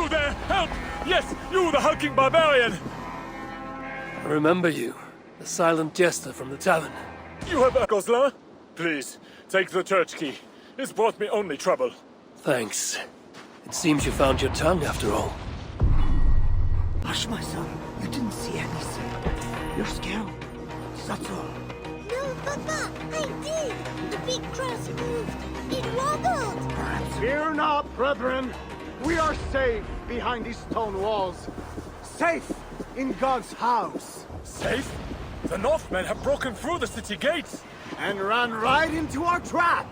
You there! Help! Yes, you, the hulking barbarian! I remember you, the silent jester from the tavern. You have a Gosselin? Please, take the church key. It's brought me only trouble. Thanks. It seems you found your tongue after all. Hush, my son. You didn't see anything. You're scared. That's all. No, Papa, I did. The big cross moved. It wobbled. Fear not, brethren. We are safe behind these stone walls. Safe in God's house. Safe? The Northmen have broken through the city gates. And ran right into our trap.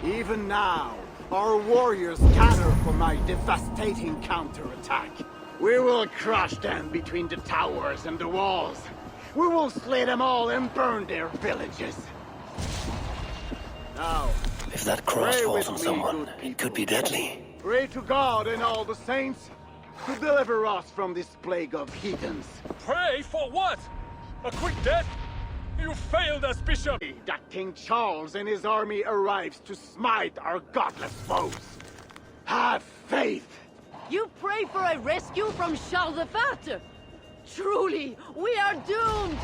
Even now, our warriors gather for my devastating counterattack. We will crush them between the towers and the walls. We will slay them all and burn their villages. Now, If that cross pray falls with on me, someone, good it people. could be deadly. Pray to God and all the saints to deliver us from this plague of heathens. Pray for what? A quick death? You failed us, Bishop! That King Charles and his army arrives to smite our godless foes. Have faith! You pray for a rescue from Charles the Fat? Truly, we are doomed!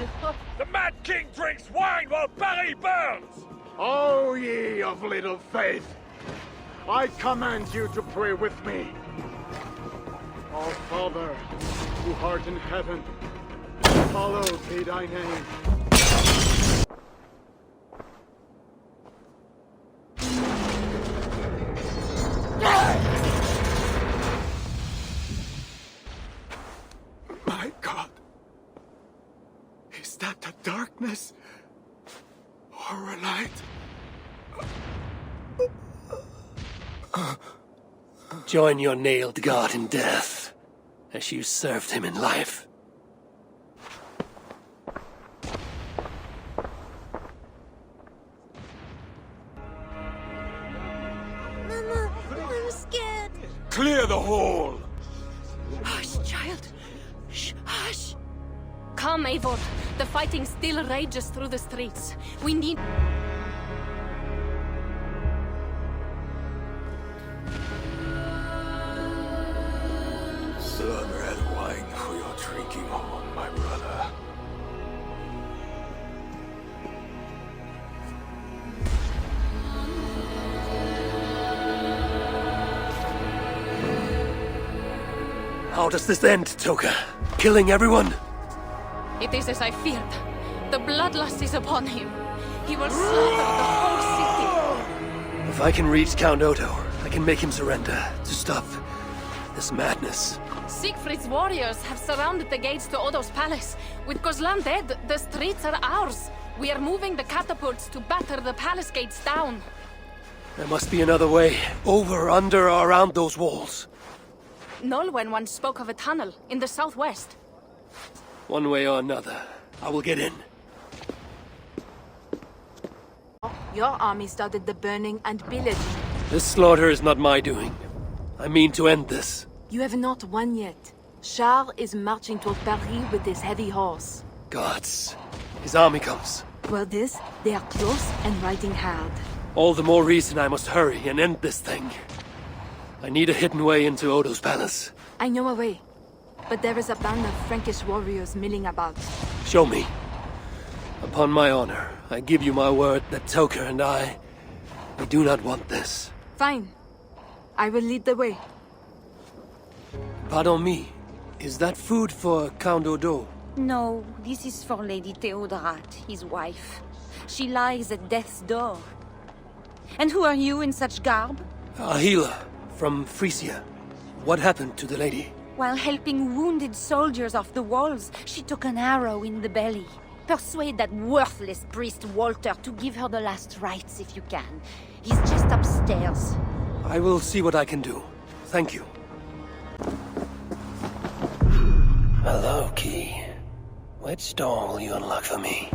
The Mad King drinks wine while Paris burns! O ye of little faith, I command you to pray with me. Our Father, who art in heaven, hallowed be thy name. My God. Is that the darkness? Or a light? Join your nailed God in death, as you served him in life. Mama, I'm scared. Clear the hall! Hush, child. Shh, hush. Come, Eivor. The fighting still rages through the streets. We need... Learn red wine for your drinking horn, my brother. How does this end, Toka? Killing everyone? It is as I feared. The bloodlust is upon him. He will slaughter the whole city. If I can reach Count Otto, I can make him surrender to stop this madness. Siegfried's warriors have surrounded the gates to Odo's palace. With Goslan dead, the streets are ours. We are moving the catapults to batter the palace gates down. There must be another way. Over, under, or around those walls. Nolwenn once spoke of a tunnel in the southwest. One way or another, I will get in. Your army started the burning and pillaging. This slaughter is not my doing. I mean to end this. You have not won yet. Charles is marching toward Paris with his heavy horse. Gods. His army comes. Toward this, they are close and riding hard. All the more reason I must hurry and end this thing. I need a hidden way into Odo's palace. I know a way. But there is a band of Frankish warriors milling about. Show me. Upon my honor, I give you my word that Toka and we do not want this. Fine. I will lead the way. Pardon me. Is that food for Count Odo? No, this is for Lady Theodorat, his wife. She lies at death's door. And who are you in such garb? A healer from Frisia. What happened to the lady? While helping wounded soldiers off the walls, she took an arrow in the belly. Persuade that worthless priest Walter to give her the last rites if you can. He's just upstairs. I will see what I can do. Thank you. Hello, Key. Which door will you unlock for me?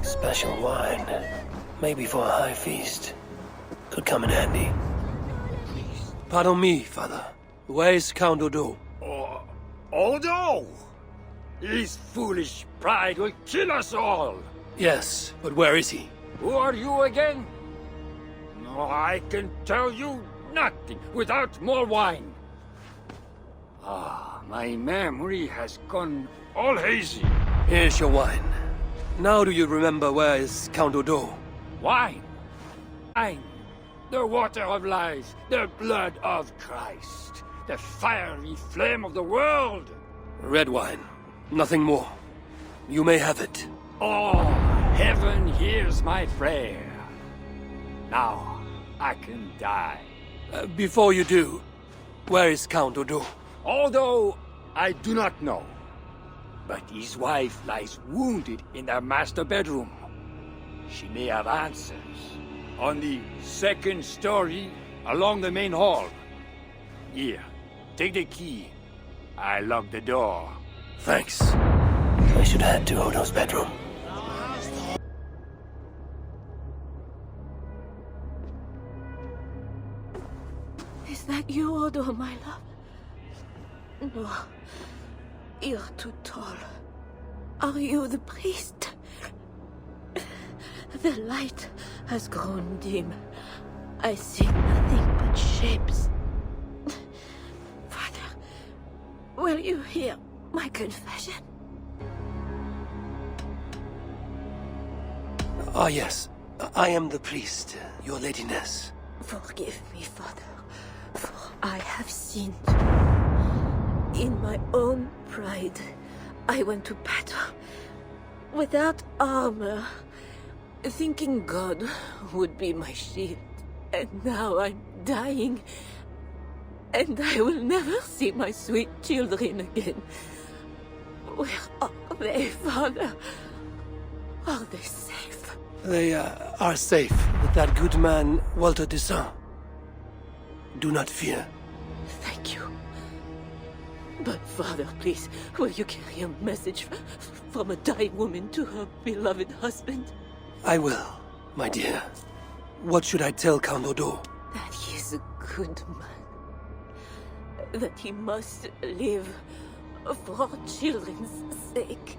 Special wine. Maybe for a high feast. Could come in handy. Pardon me, father. Where is Count Odo? Odo? His foolish pride will kill us all. Yes, but where is he? Who are you again? No, I can tell you nothing without more wine. My memory has gone all hazy. Here's your wine. Now do you remember where is Count Odo? Wine. Wine. The water of life. The blood of Christ. The fiery flame of the world. Red wine. Nothing more. You may have it. Oh, heaven hears my prayer. Now, I can die. Before you do, where is Count Odo? Although I do not know. But his wife lies wounded in their master bedroom. She may have answers. On the second story, along the main hall. Here, take the key. I locked the door. Thanks. I should head to Odo's bedroom. Is that you, Odo, my love? No. You're too tall. Are you the priest? The light has grown dim. I see nothing but shapes. Father, will you hear my confession? Ah, yes. I am the priest, your ladiness. Forgive me, Father, for I have sinned. In my own pride, I went to battle without armor, thinking God would be my shield. And now I'm dying, and I will never see my sweet children again. Where are they, Father? Are they safe? They are safe with that good man, Walter Toussaint. Do not fear. Thank you. But Father, please, will you carry a message from a dying woman to her beloved husband? I will, my dear. What should I tell Count Odo? That he is a good man. That he must live for our children's sake.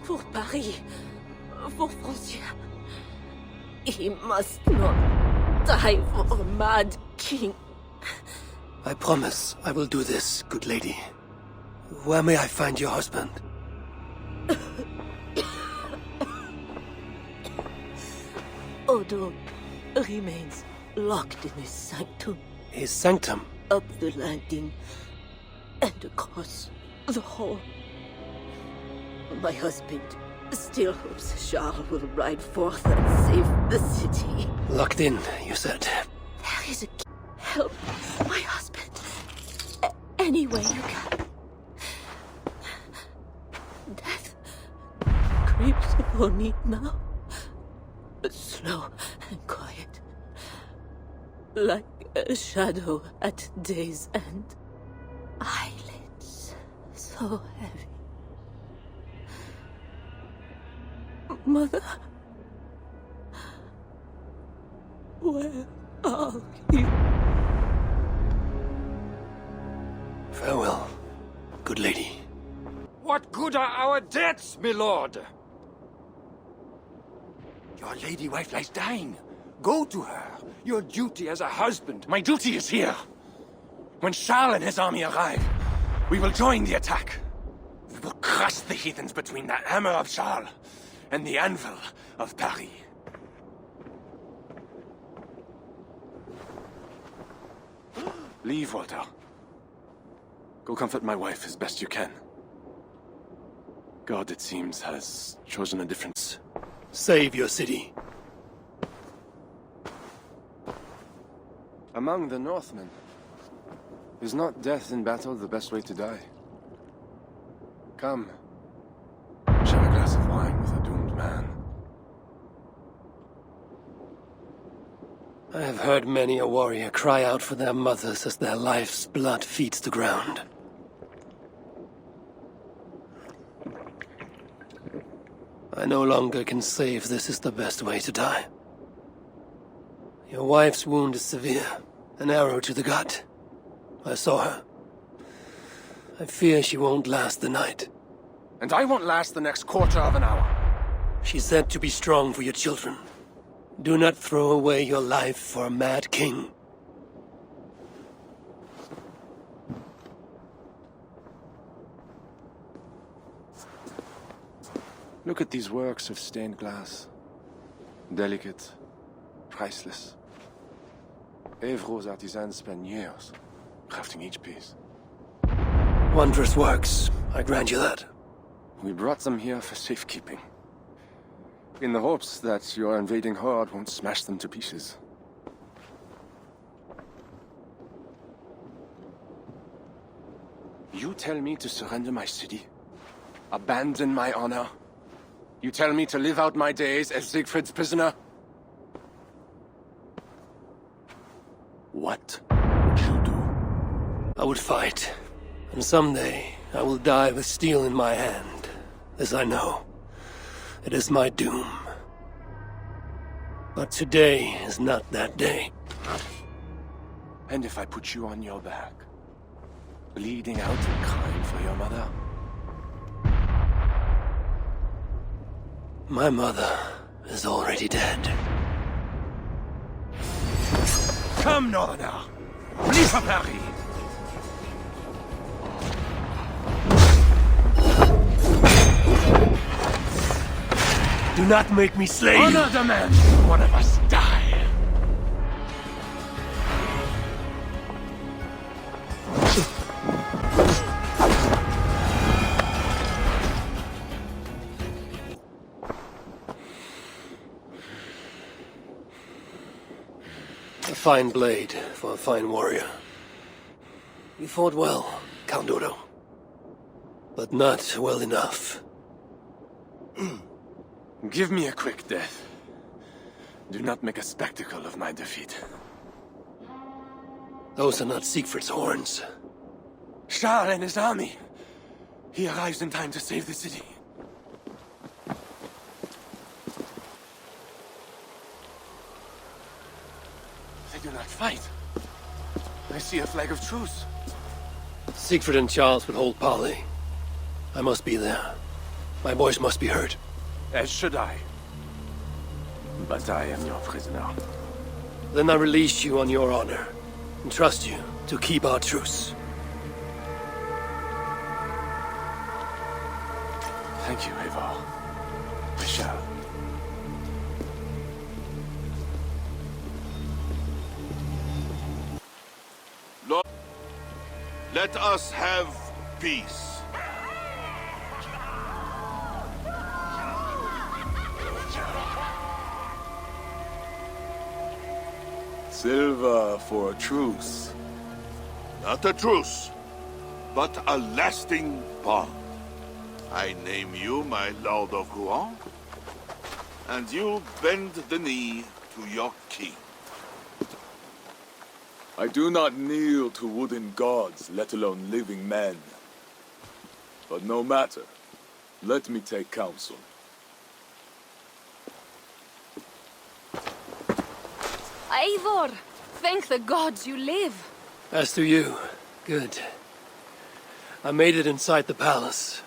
For Paris. For Francia. He must not die for a mad king. I promise I will do this, good lady. Where may I find your husband? Odo remains locked in his sanctum. His sanctum? Up the landing and across the hall. My husband still hopes Charles will ride forth and save the city. Locked in, you said. There is a key. Help my husband. Any way you can. Death creeps upon me now. Slow and quiet. Like a shadow at day's end. Eyelids so heavy. Mother, where are you? Farewell, good lady. What good are our deaths, my lord? Your lady wife lies dying. Go to her. Your duty as a husband. My duty is here. When Charles and his army arrive, we will join the attack. We will crush the heathens between the hammer of Charles and the anvil of Paris. Leave, Walter. Go comfort my wife as best you can. God, it seems, has chosen a difference. Save your city. Among the Northmen, is not death in battle the best way to die? Come. Share a glass of wine with a doomed man. I have heard many a warrior cry out for their mothers as their life's blood feeds the ground. I no longer can say if this is the best way to die. Your wife's wound is severe. An arrow to the gut. I saw her. I fear she won't last the night. And I won't last the next quarter of an hour. She said to be strong for your children. Do not throw away your life for a mad king. Look at these works of stained glass. Delicate, priceless. Evro's artisans spend years crafting each piece. Wondrous works, I grant you that. We brought them here for safekeeping. In the hopes that your invading horde won't smash them to pieces. You tell me to surrender my city? Abandon my honor? You tell me to live out my days as Siegfried's prisoner? What would you do? I would fight, and someday I will die with steel in my hand. This I know. It is my doom. But today is not that day. And if I put you on your back, bleeding out and crying for your mother? My mother is already dead. Come, Northerner! Flee for Paris! Do not make me slay you! Honor demands one of us die! A fine blade for a fine warrior. You fought well, Count Odo. But not well enough. Give me a quick death. Do not make a spectacle of my defeat. Those are not Siegfried's horns. Charles and his army. He arrives in time to save the city. They do not fight. I see a flag of truce. Siegfried and Charles would hold parley. I must be there. My boys must be hurt. As should I. But I am your prisoner. Then I release you on your honor, and trust you to keep our truce. Thank you, Eivor. I shall. Lord, let us have peace. Silva for a truce. Not a truce, but a lasting bond. I name you my Lord of Rouen, and you bend the knee to your king. I do not kneel to wooden gods, let alone living men. But no matter. Let me take counsel. Eivor! Thank the gods you live! As to you, good. I made it inside the palace.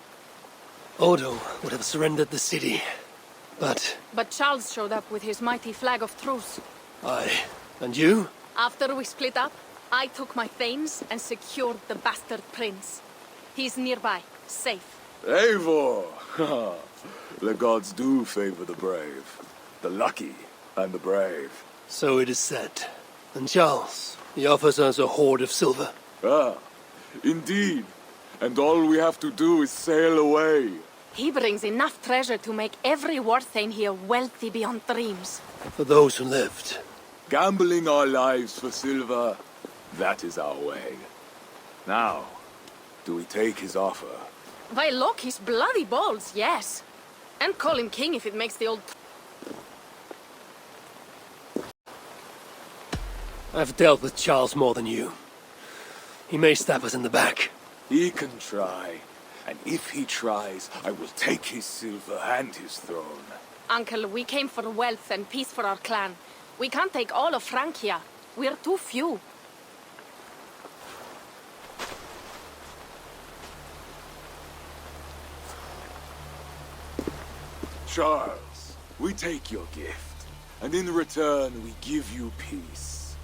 Odo would have surrendered the city, but... But Charles showed up with his mighty flag of truce. I... And you? After we split up, I took my thanes and secured the bastard prince. He's nearby, safe. Eivor! The gods do favor the brave. The lucky and the brave. So it is said. And Charles, he offers us a hoard of silver. Ah, indeed. And all we have to do is sail away. He brings enough treasure to make every Warthane here wealthy beyond dreams. For those who lived. Gambling our lives for silver, that is our way. Now, do we take his offer? By look, his bloody balls, yes. And call him king if it makes the old... I've dealt with Charles more than you. He may stab us in the back. He can try. And if he tries, I will take his silver and his throne. Uncle, we came for wealth and peace for our clan. We can't take all of Francia. We're too few. Charles, we take your gift, and in return we give you peace.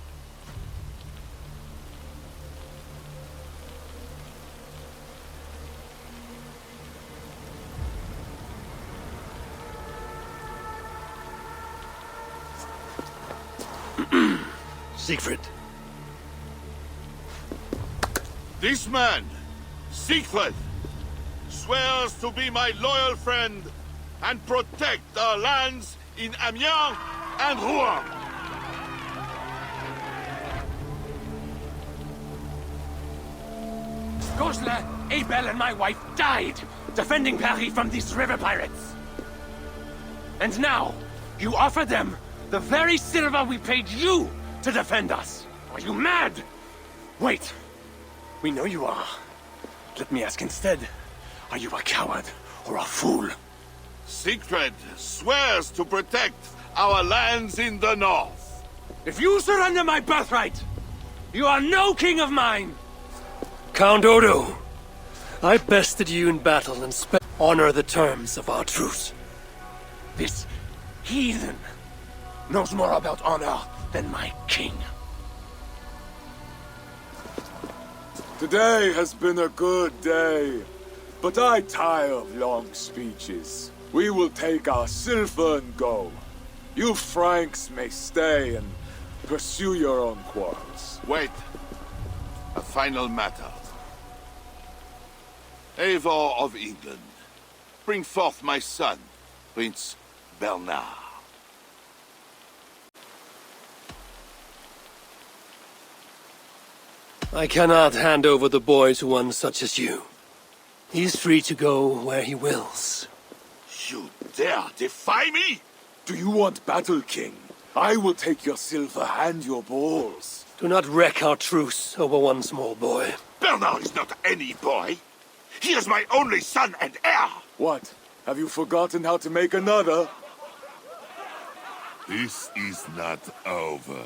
Siegfried. This man, Siegfried, swears to be my loyal friend and protect our lands in Amiens and Rouen. Goslar, Abel, and my wife died defending Paris from these river pirates. And now, you offer them the very silver we paid you to defend us. Are you mad? Wait. We know you are. Let me ask instead, are you a coward or a fool? Siegfried swears to protect our lands in the north. If you surrender my birthright, you are no king of mine! Count Odo, I bested you in battle and honor the terms of our truce. This heathen knows more about honor than my king. Today has been a good day, but I tire of long speeches. We will take our silver and go. You Franks may stay and pursue your own quarrels. Wait. A final matter. Eivor of England, bring forth my son, Prince Bernard. I cannot hand over the boy to one such as you. He's free to go where he wills. You dare defy me? Do you want battle, King? I will take your silver and your balls. Do not wreck our truce over one small boy. Bernard is not any boy. He is my only son and heir. What? Have you forgotten how to make another? This is not over,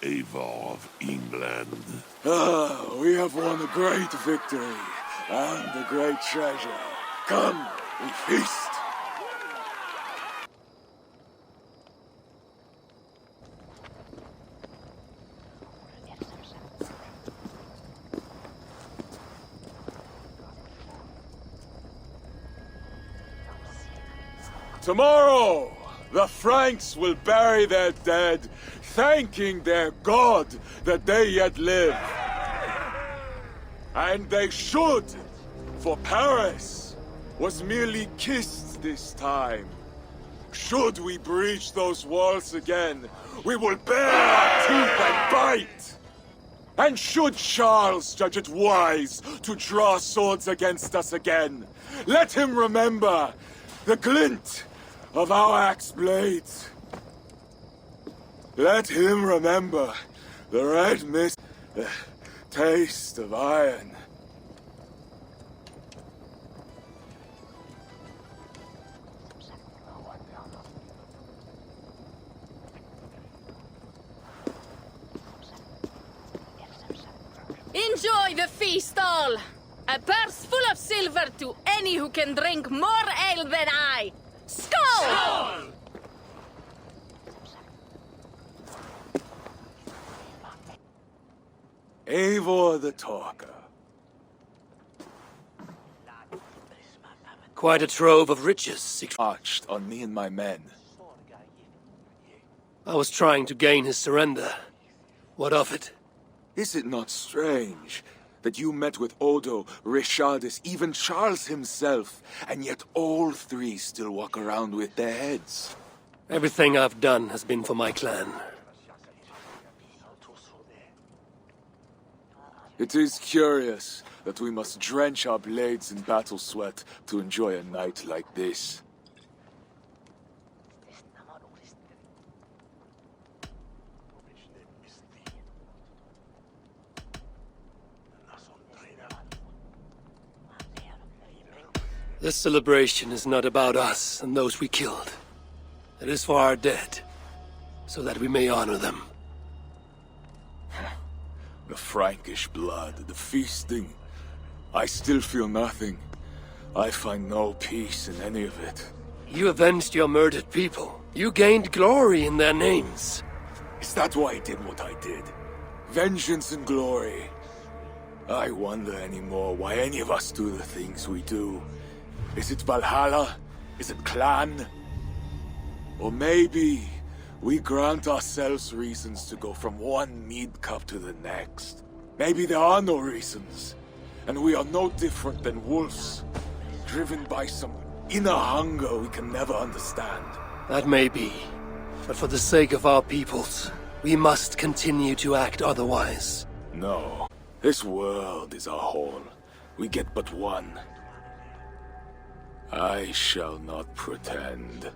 Eivor of England. Ah, we have won a great victory and a great treasure. Come, we feast. Tomorrow, the Franks will bury their dead, thanking their god that they yet live. And they should, for Paris was merely kissed this time. Should we breach those walls again, we will bare our teeth and bite. And should Charles judge it wise to draw swords against us again, let him remember the glint of our axe blades. Let him remember the red mist, the taste of iron. Enjoy the feast all! A purse full of silver to any who can drink more ale than I! Skål! Eivor the Talker. Quite a trove of riches, Arched on me and my men. I was trying to gain his surrender. What of it? Is it not strange that you met with Odo, Richardus, even Charles himself, and yet all three still walk around with their heads? Everything I've done has been for my clan. It is curious that we must drench our blades in battle sweat to enjoy a night like this. This celebration is not about us and those we killed. It is for our dead, so that we may honor them. The Frankish blood, the feasting. I still feel nothing. I find no peace in any of it. You avenged your murdered people. You gained glory in their names. Is that why I did what I did? Vengeance and glory. I wonder anymore why any of us do the things we do. Is it Valhalla? Is it clan? Or maybe We grant ourselves reasons to go from one mead cup to the next. Maybe there are no reasons, and we are no different than wolves, driven by some inner hunger we can never understand. That may be, but for the sake of our peoples, we must continue to act otherwise. No, this world is our whole. We get but one. I shall not pretend.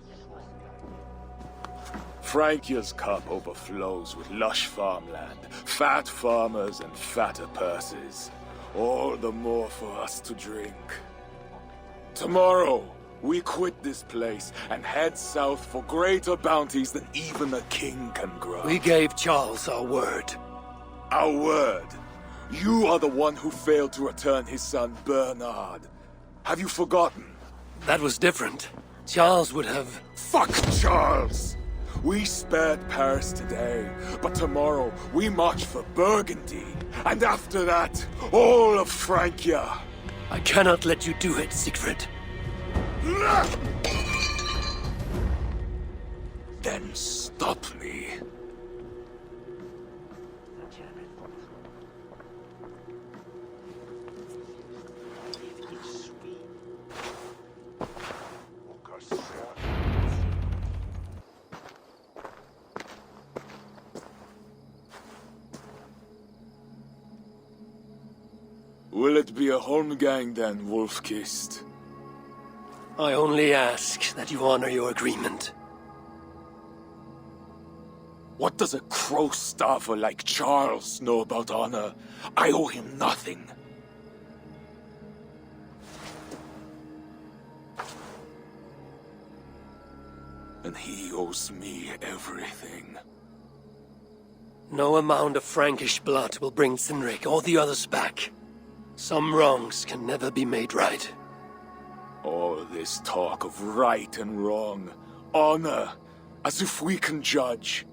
Francia's cup overflows with lush farmland, fat farmers and fatter purses. All the more for us to drink. Tomorrow, we quit this place and head south for greater bounties than even a king can grant. We gave Charles our word. Our word? You are the one who failed to return his son Bernard. Have you forgotten? That was different. Charles would have... Fuck Charles! We spared Paris today, but tomorrow we march for Burgundy. And after that, all of Francia. I cannot let you do it, Siegfried. Then stop me. Will it be a Holmgang then, Wolf-Kissed? I only ask that you honor your agreement. What does a crow-starver like Charles know about honor? I owe him nothing. And he owes me everything. No amount of Frankish blood will bring Cynric or the others back. Some wrongs can never be made right. All this talk of right and wrong, honor, as if we can judge.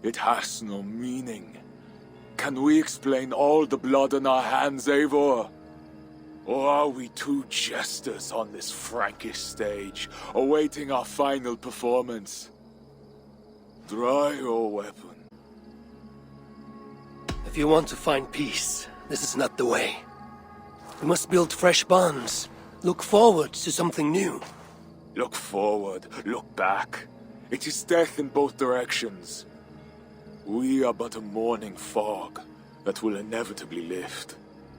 It has no meaning. Can we explain all the blood on our hands, Eivor? Or are we two jesters on this Frankish stage, awaiting our final performance? Draw your weapon. If you want to find peace, this is not the way. We must build fresh bonds. Look forward to something new. Look forward, look back. It is death in both directions. We are but a morning fog that will inevitably lift.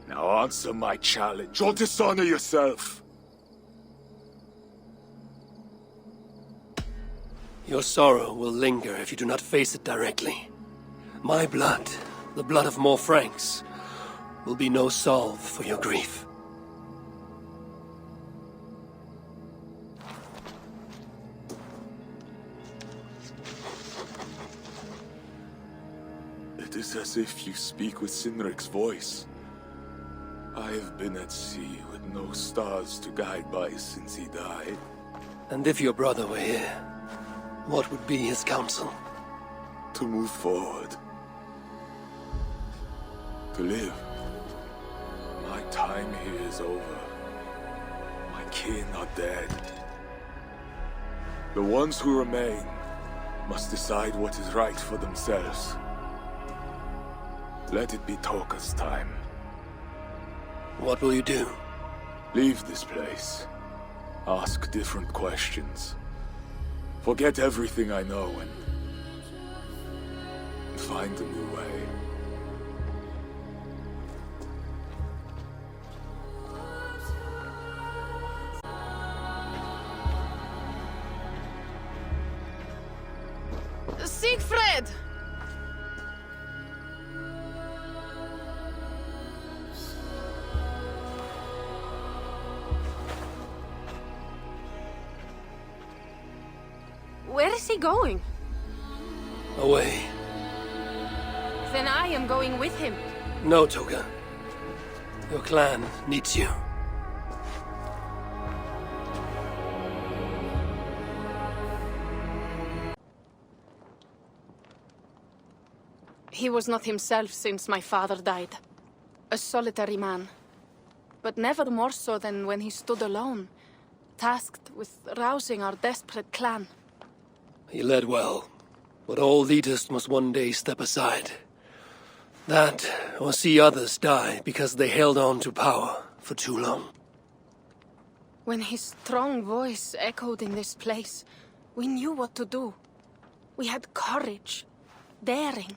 Now answer my challenge, or dishonor yourself. Your sorrow will linger if you do not face it directly. My blood, the blood of more Franks, will be no salve for your grief. It is as if you speak with Cynric's voice. I have been at sea with no stars to guide by since he died. And if your brother were here, what would be his counsel? To move forward. To live. My time here is over. My kin are dead. The ones who remain must decide what is right for themselves. Let it be Toka's time. What will you do? Leave this place. Ask different questions. Forget everything I know and find a new way. Siegfried! Where is he going? Away. Then I am going with him. No, Toga. Your clan needs you. He was not himself since my father died. A solitary man. But never more so than when he stood alone, tasked with rousing our desperate clan. He led well. But all leaders must one day step aside. That, or see others die because they held on to power for too long. When his strong voice echoed in this place, we knew what to do. We had courage, daring.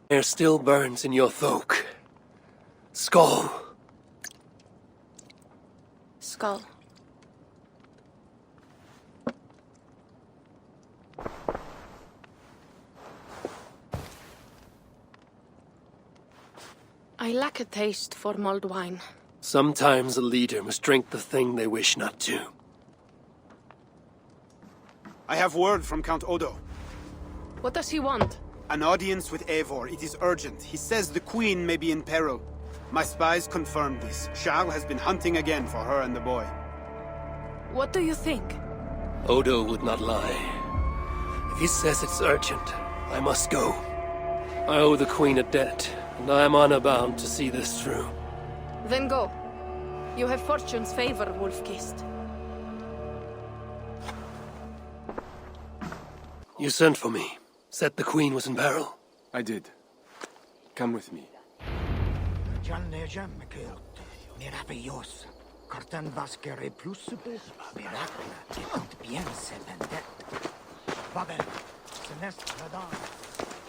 There still burns in your thoque. Skull. Skull. I lack a taste for mulled wine. Sometimes a leader must drink the thing they wish not to. I have word from Count Odo. What does he want? An audience with Eivor. It is urgent. He says the Queen may be in peril. My spies confirmed this. Charles has been hunting again for her and the boy. What do you think? Odo would not lie. If he says it's urgent, I must go. I owe the Queen a debt, and I am honor-bound to see this through. Then go. You have fortune's favor, Wolf-Kissed. You sent for me. Said the Queen was in peril. I did. Come with me.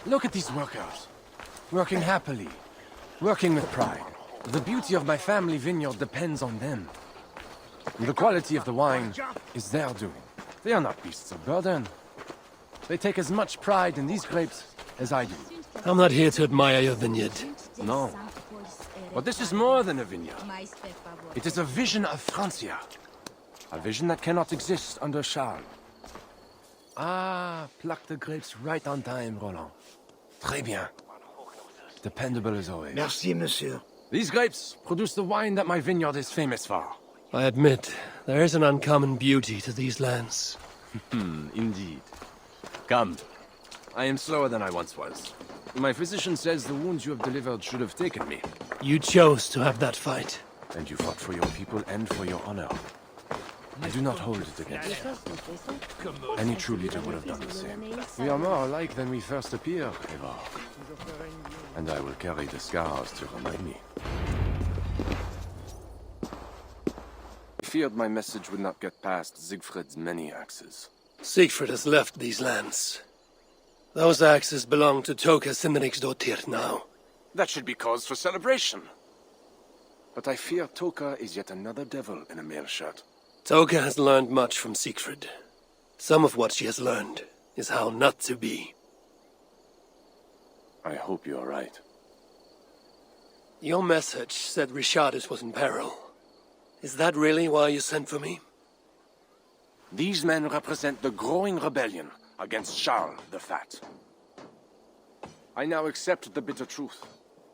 Look at these workers. Working happily. Working with pride. The beauty of my family vineyard depends on them. And the quality of the wine is their doing. They are not beasts of burden. They take as much pride in these grapes as I do. I'm not here to admire your vineyard. No. But this is more than a vineyard. It is a vision of Francia. A vision that cannot exist under Charles. Ah, pluck the grapes right on time, Roland. Très bien. Dependable as always. Merci, monsieur. These grapes produce the wine that my vineyard is famous for. I admit, there is an uncommon beauty to these lands. Indeed. Come. I am slower than I once was. My physician says the wounds you have delivered should have taken me. You chose to have that fight. And you fought for your people and for your honor. I do not hold it against you. Any true leader would have done the same. We are more alike than we first appear, Eivor. And I will carry the scars to remind me. I feared my message would not get past Siegfried's many axes. Siegfried has left these lands. Those axes belong to Toka Simriksdottir now. That should be cause for celebration. But I fear Toka is yet another devil in a mail shirt. Toka has learned much from Siegfried. Some of what she has learned is how not to be. I hope you are right. Your message said Richardis was in peril. Is that really why you sent for me? These men represent the growing rebellion against Charles the Fat. I now accept the bitter truth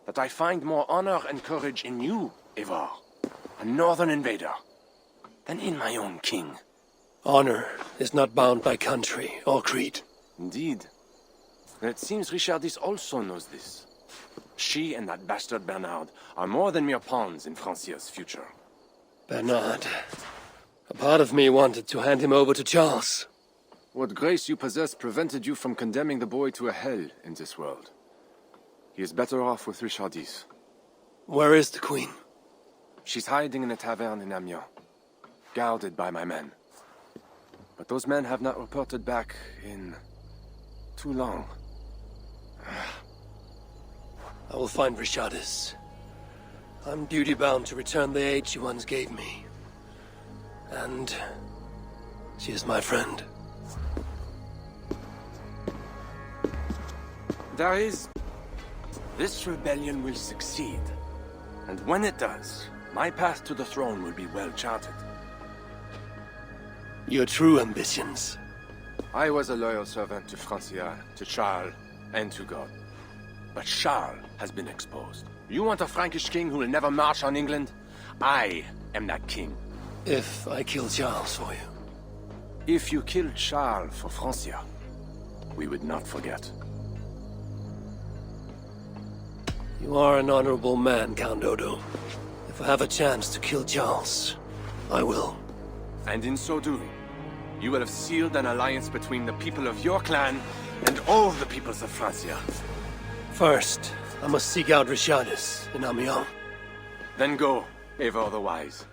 that I find more honor and courage in you, Eivor, a northern invader, than in my own king. Honor is not bound by country or creed. Indeed. And it seems Richardis also knows this. She and that bastard Bernard are more than mere pawns in Francia's future. Bernard. A part of me wanted to hand him over to Charles. What grace you possess prevented you from condemning the boy to a hell in this world. He is better off with Richardis. Where is the Queen? She's hiding in a tavern in Amiens, guarded by my men. But those men have not reported back in too long. I will find Richardis. I'm duty-bound to return the aid she once gave me. And she is my friend. There is... This rebellion will succeed. And when it does, my path to the throne will be well charted. Your true ambitions. I was a loyal servant to Francia, to Charles, and to God. But Charles has been exposed. You want a Frankish king who will never march on England? I am that king. If I kill Charles for you. If you killed Charles for Francia, we would not forget. You are an honorable man, Count Odo. If I have a chance to kill Charles, I will. And in so doing, you will have sealed an alliance between the people of your clan and all the peoples of Francia. First, I must seek out Richardis in Amiens. Then go, Eivor the Wise.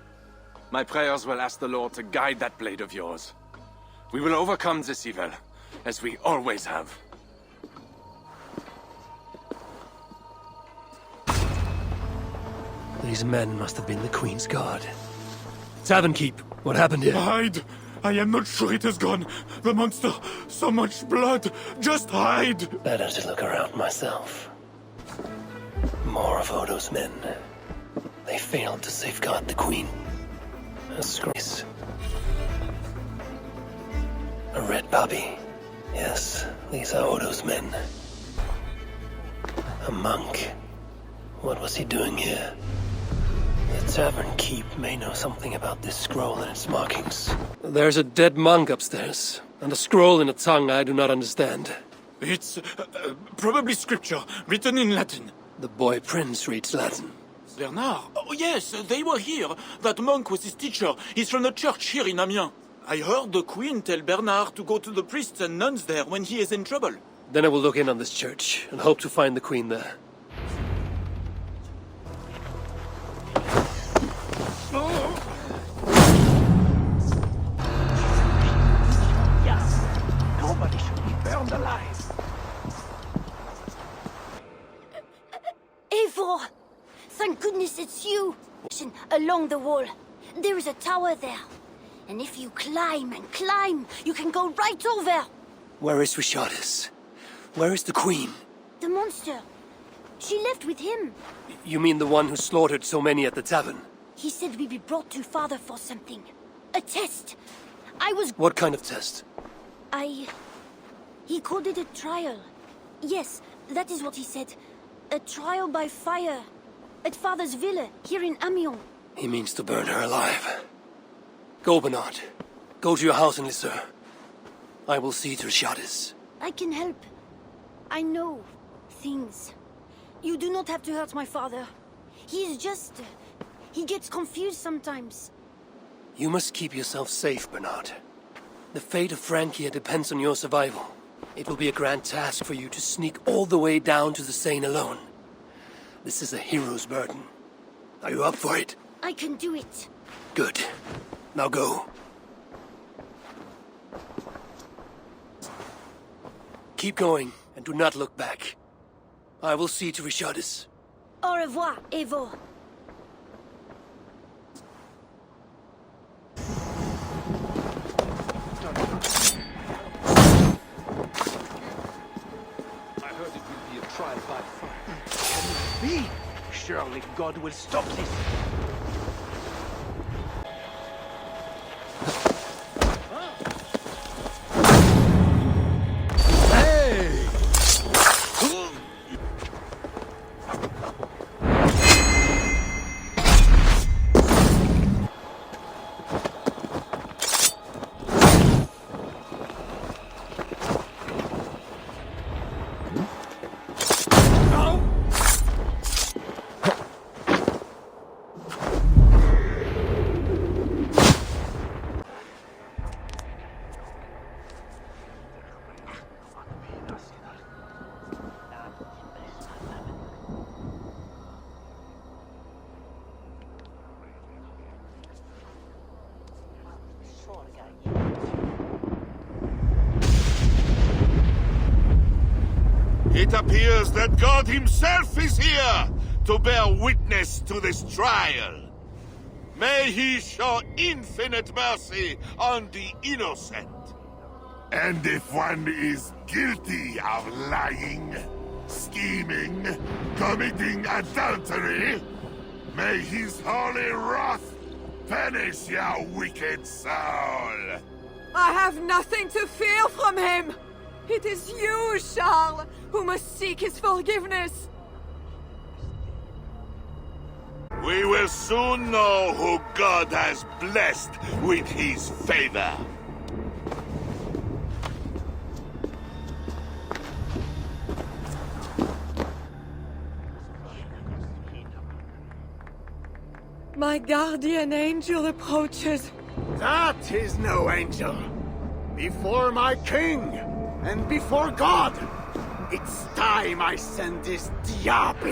My prayers will ask the Lord to guide that blade of yours. We will overcome this evil, as we always have. These men must have been the Queen's Guard. Tavern Keep, what happened here? Hide! I am not sure it has gone. The monster, so much blood. Just hide! Better to look around myself. More of Odo's men. They failed to safeguard the Queen. A disgrace. A red poppy. Yes, these are Odo's men. A monk. What was he doing here? The Tavern Keep may know something about this scroll and its markings. There's a dead monk upstairs, and a scroll in a tongue I do not understand. It's probably scripture, written in Latin. The boy prince reads Latin. Bernard? Oh, yes, they were here. That monk was his teacher. He's from the church here in Amiens. I heard the queen tell Bernard to go to the priests and nuns there when he is in trouble. Then I will look in on this church, and hope to find the Queen there. Yes. Nobody should be burned alive. Eivor! Thank goodness it's you! Along the wall. There is a tower there. And if you climb and climb, you can go right over. Where is Richardis? Where is the Queen? The monster. She left with him. You mean the one who slaughtered so many at the tavern? He said we'd be brought to father for something. A test. I was... What kind of test? He called it a trial. Yes, that is what he said. A trial by fire. At father's villa, here in Amiens. He means to burn her alive. Go, Bernard. Go to your house in Lisseur. I will see to Richardis. I can help. I know things. You do not have to hurt my father. He is just... he gets confused sometimes. You must keep yourself safe, Bernard. The fate of Francia depends on your survival. It will be a grand task for you to sneak all the way down to the Seine alone. This is a hero's burden. Are you up for it? I can do it. Good. Now go. Keep going, and do not look back. I will see to Richardis. Au revoir, Eivor. I heard it will be a trial by fire. Can it be? Surely God will stop this. It appears that God himself is here to bear witness to this trial. May he show infinite mercy on the innocent. And if one is guilty of lying, scheming, committing adultery, may his holy wrath punish your wicked soul. I have nothing to fear from him! It is you, Charles, who must seek his forgiveness! We will soon know who God has blessed with his favor. My guardian angel approaches. That is no angel. Before my king, and before God, it's time I send this diable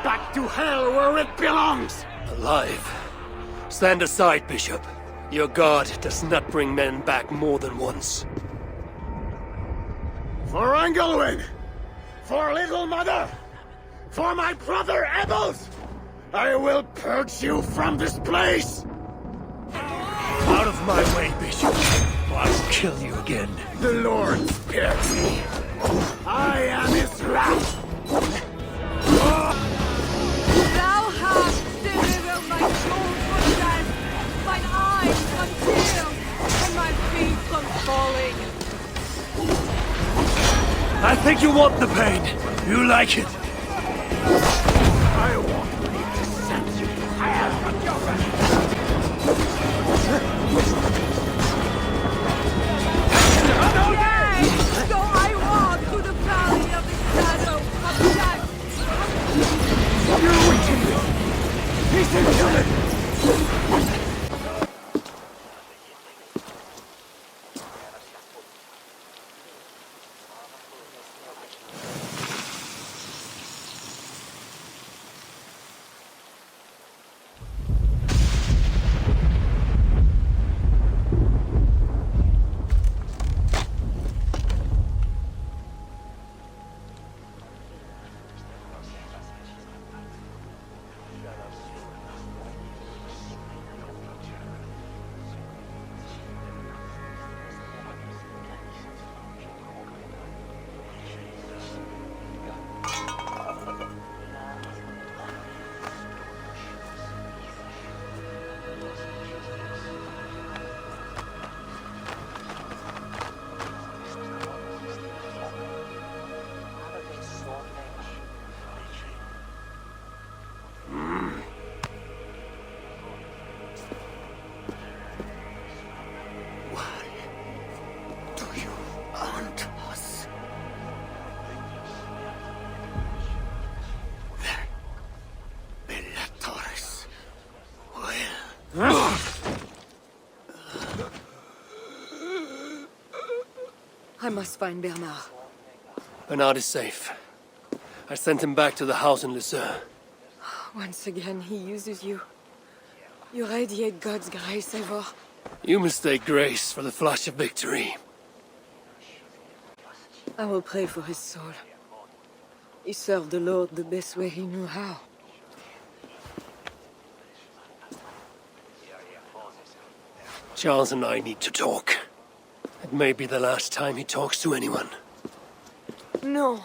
back to hell where it belongs. Alive. Stand aside, Bishop. Your God does not bring men back more than once. For Engelwin! For Little Mother! For my brother Ebels! I will purge you from this place! Out of my way, Bishop. Or I'll kill you again. The Lord spared me. I am his wrath. Thou hast delivered my soul from death, mine eyes from tears, and my feet from falling. I think you want the pain. You like it. I want to send you to hell. Yea, so I walk through the valley of the shadow of death. You're reaching me. He's incoming. I must find Bernard. Bernard is safe. I sent him back to the house in Lucerne. Once again, he uses you. You radiate God's grace, Eivor. You mistake grace for the flash of victory. I will pray for his soul. He served the Lord the best way he knew how. Charles and I need to talk. It may be the last time he talks to anyone. No.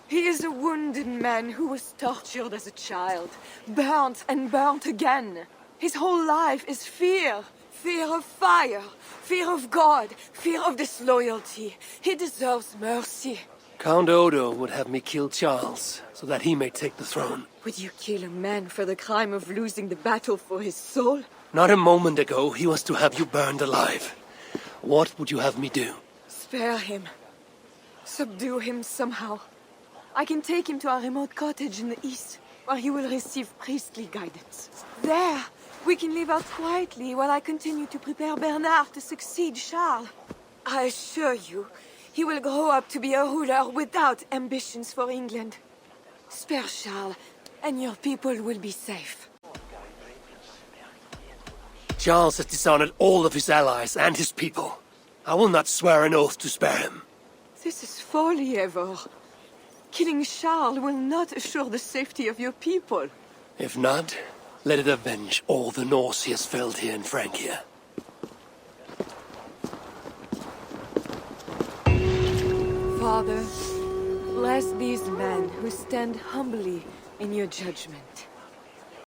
He is a wounded man who was tortured as a child, burnt and burnt again. His whole life is fear. Fear of fire, fear of God, fear of disloyalty. He deserves mercy. Count Odo would have me kill Charles, so that he may take the throne. Would you kill a man for the crime of losing the battle for his soul? Not a moment ago, he was to have you burned alive. What would you have me do? Spare him. Subdue him somehow. I can take him to a remote cottage in the east, where he will receive priestly guidance. There, we can live out quietly while I continue to prepare Bernard to succeed Charles. I assure you, he will grow up to be a ruler without ambitions for England. Spare Charles, and your people will be safe. Charles has dishonored all of his allies and his people. I will not swear an oath to spare him. This is folly, Eivor. Killing Charles will not assure the safety of your people. If not, let it avenge all the Norse he has felled here in Francia. Father, bless these men who stand humbly in your judgment.